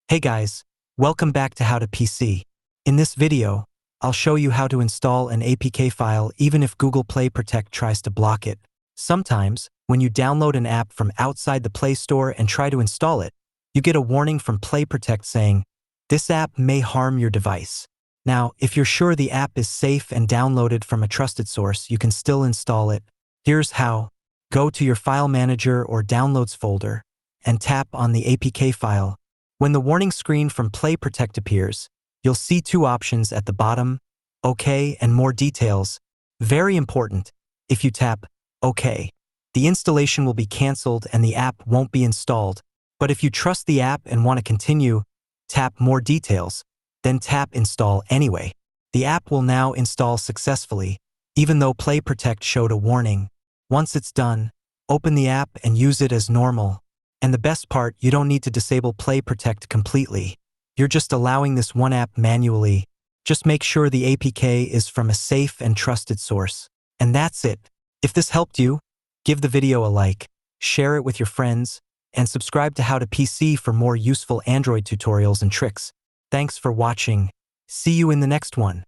Hey guys, welcome back to How to PC. In this video, I'll show you how to install an APK file even if Google Play Protect tries to block it. Sometimes, when you download an app from outside the Play Store and try to install it, you get a warning from Play Protect saying, "This app may harm your device." Now, if you're sure the app is safe and downloaded from a trusted source, you can still install it. Here's how. Go to your File Manager or Downloads folder and tap on the APK file. When the warning screen from Play Protect appears, you'll see two options at the bottom, OK and More Details. Very important, if you tap OK, the installation will be cancelled and the app won't be installed. But if you trust the app and want to continue, tap More Details, then tap Install anyway. The app will now install successfully, even though Play Protect showed a warning. Once it's done, open the app and use it as normal. And the best part, you don't need to disable Play Protect completely. You're just allowing this one app manually. Just make sure the APK is from a safe and trusted source. And that's it. If this helped you, give the video a like, share it with your friends, and subscribe to How to PC for more useful Android tutorials and tricks. Thanks for watching. See you in the next one.